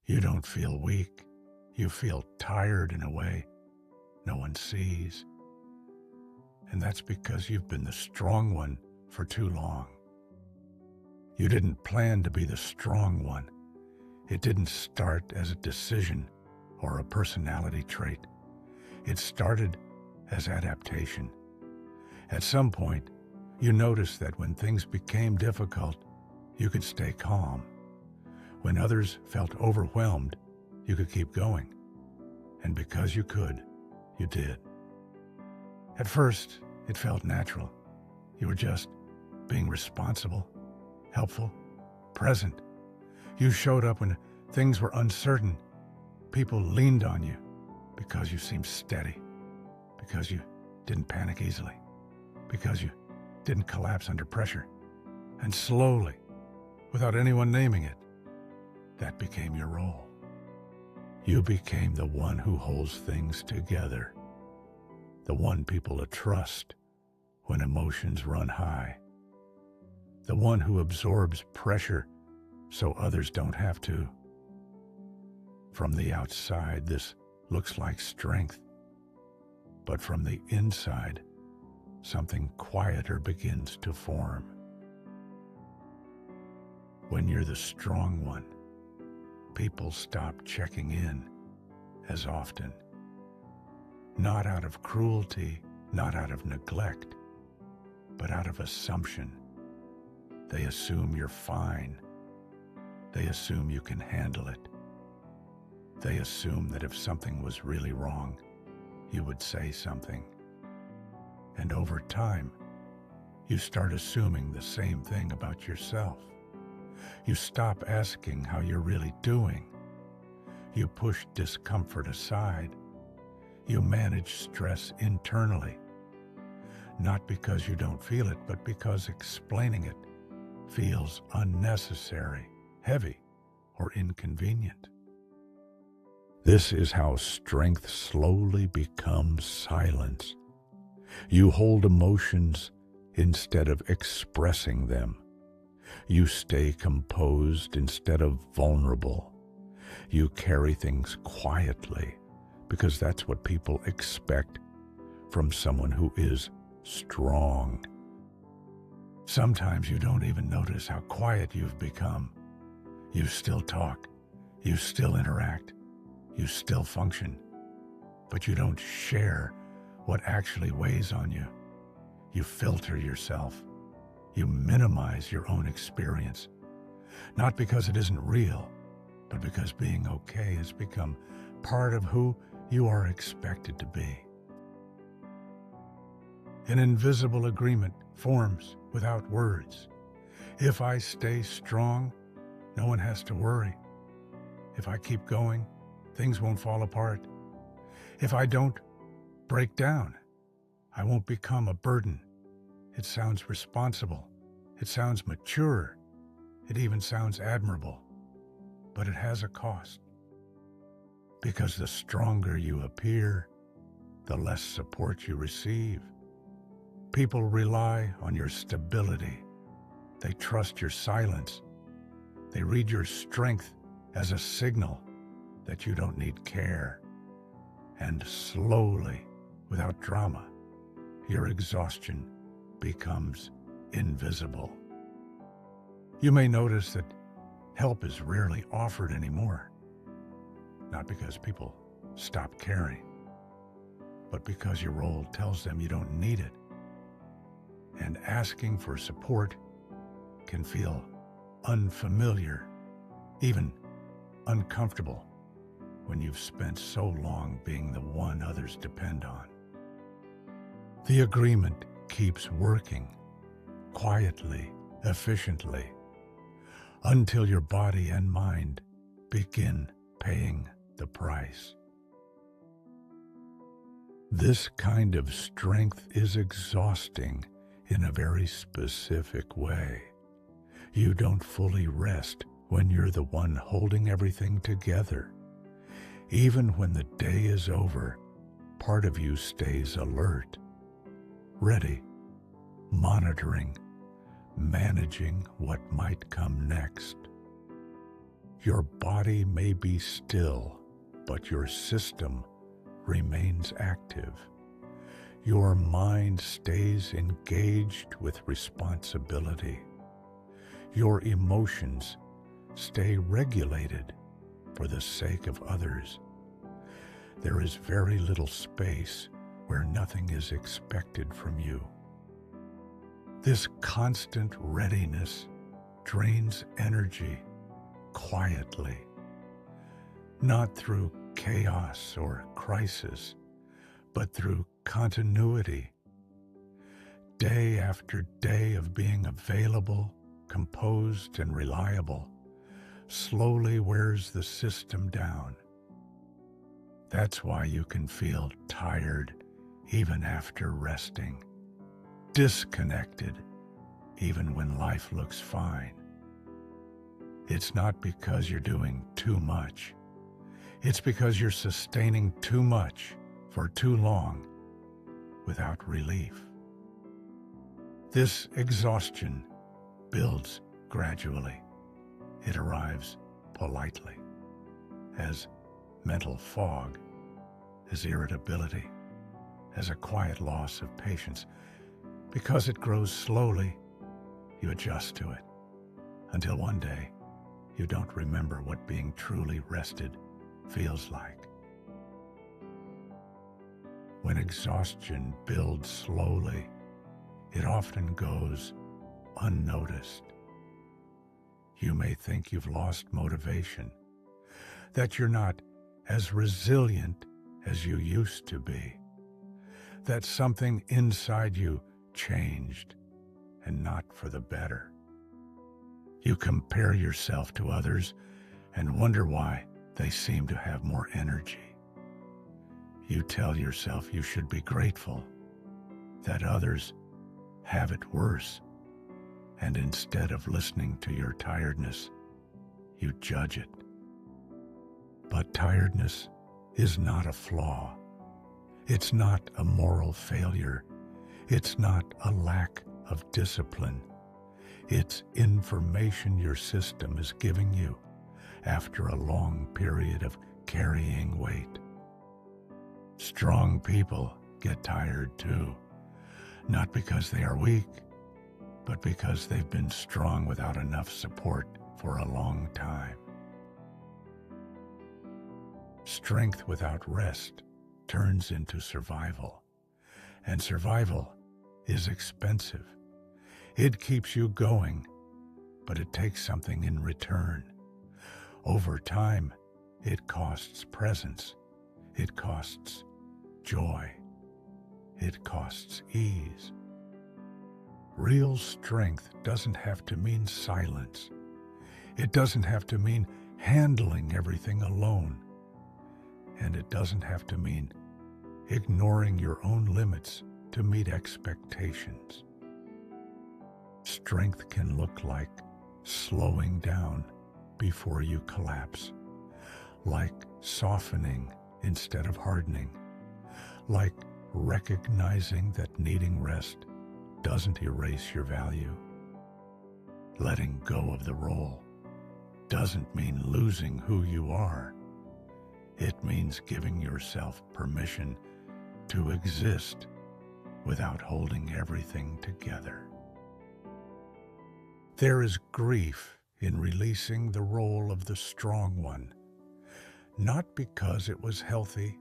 You don't feel weak. You feel tired in a way no one sees. And that's because you've been the strong one for too long. You didn't plan to be the strong one. It didn't start as a decision or a personality trait. It started as adaptation. At some point, you noticed that when things became difficult, you could stay calm. When others felt overwhelmed, you could keep going. And because you could, you did. At first, it felt natural. You were just being responsible, helpful, present. You showed up when things were uncertain. People leaned on you because you seemed steady, because you didn't panic easily, because you didn't collapse under pressure. And slowly, without anyone naming it, that became your role. You became the one who holds things together, the one people trust when emotions run high, the one who absorbs pressure so others don't have to. From the outside, this looks like strength, but from the inside, something quieter begins to form. When you're the strong one, people stop checking in as often. Not out of cruelty, not out of neglect, but out of assumption. They assume you're fine. They assume you can handle it. They assume that if something was really wrong, you would say something. And over time, you start assuming the same thing about yourself. You stop asking how you're really doing. You push discomfort aside. You manage stress internally. Not because you don't feel it, but because explaining it feels unnecessary, heavy, or inconvenient. This is how strength slowly becomes silence. You hold emotions instead of expressing them. You stay composed instead of vulnerable. You carry things quietly because that's what people expect from someone who is strong. Sometimes you don't even notice how quiet you've become. You still talk. You still interact. You still function. But you don't share what actually weighs on you. You filter yourself. You minimize your own experience. Not because it isn't real, but because being okay has become part of who you are expected to be. An invisible agreement forms without words. If I stay strong, no one has to worry. If I keep going, things won't fall apart. If I don't break down, I won't become a burden. It sounds responsible. It sounds mature. It even sounds admirable. But it has a cost. Because the stronger you appear, the less support you receive. People rely on your stability. They trust your silence. They read your strength as a signal that you don't need care. And slowly, without drama, your exhaustion becomes invisible. You may notice that help is rarely offered anymore. Not because people stop caring, but because your role tells them you don't need it. And asking for support can feel unfamiliar, even uncomfortable, when you've spent so long being the one others depend on. The agreement keeps working, quietly, efficiently, until your body and mind begin paying the price. This kind of strength is exhausting in a very specific way. You don't fully rest when you're the one holding everything together. Even when the day is over, part of you stays alert, ready, monitoring, managing what might come next. Your body may be still, but your system remains active. Your mind stays engaged with responsibility. Your emotions stay regulated for the sake of others. There is very little space where nothing is expected from you. This constant readiness drains energy quietly, not through chaos or crisis, but through continuity. Day after day of being available, composed, and reliable slowly wears the system down. That's why you can feel tired even after resting, disconnected even when life looks fine. It's not because you're doing too much. It's because you're sustaining too much for too long without relief. This exhaustion builds gradually. It arrives politely, as mental fog, as irritability, as a quiet loss of patience. Because it grows slowly, you adjust to it, until one day you don't remember what being truly rested feels like. When exhaustion builds slowly, it often goes unnoticed. You may think you've lost motivation, that you're not as resilient as you used to be, that something inside you changed, and not for the better. You compare yourself to others and wonder why they seem to have more energy. You tell yourself you should be grateful that others have it worse, and instead of listening to your tiredness, you judge it. But tiredness is not a flaw. It's not a moral failure. It's not a lack of discipline. It's information your system is giving you after a long period of carrying weight. Strong people get tired too, not because they are weak, but because they've been strong without enough support for a long time. Strength without rest turns into survival, and survival is expensive. It keeps you going, but it takes something in return. Over time, it costs presence, it costs joy, it costs ease. Real strength doesn't have to mean silence. It doesn't have to mean handling everything alone. And it doesn't have to mean ignoring your own limits to meet expectations. Strength can look like slowing down before you collapse, like softening instead of hardening, like recognizing that needing rest doesn't erase your value. Letting go of the role doesn't mean losing who you are. It means giving yourself permission to exist without holding everything together. There is grief in releasing the role of the strong one, not because it was healthy,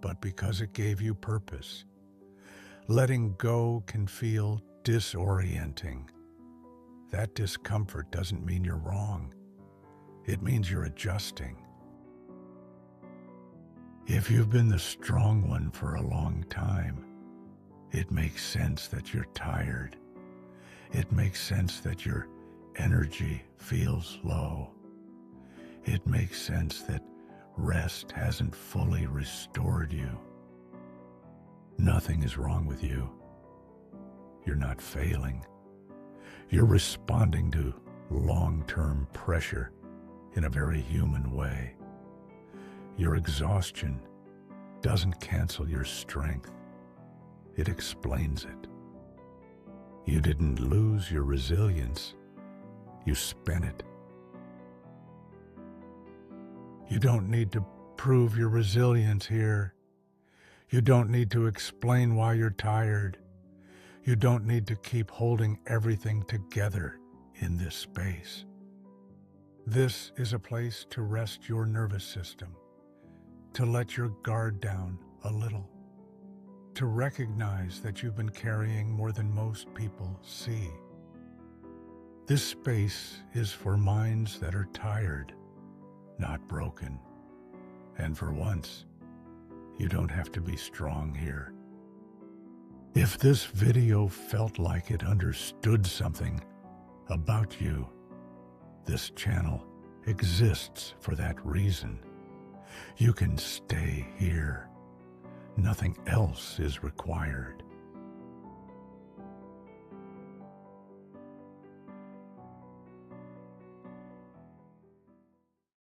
but because it gave you purpose. Letting go can feel disorienting. That discomfort doesn't mean you're wrong. It means you're adjusting. If you've been the strong one for a long time, it makes sense that you're tired. It makes sense that your energy feels low. It makes sense that rest hasn't fully restored you. Nothing is wrong with you. You're not failing. You're responding to long-term pressure in a very human way. Your exhaustion doesn't cancel your strength. It explains it. You didn't lose your resilience. You spent it. You don't need to prove your resilience here. You don't need to explain why you're tired. You don't need to keep holding everything together in this space. This is a place to rest your nervous system, to let your guard down a little, to recognize that you've been carrying more than most people see. This space is for minds that are tired, not broken. And for once, you don't have to be strong here. If this video felt like it understood something about you, this channel exists for that reason. You can stay here. Nothing else is required.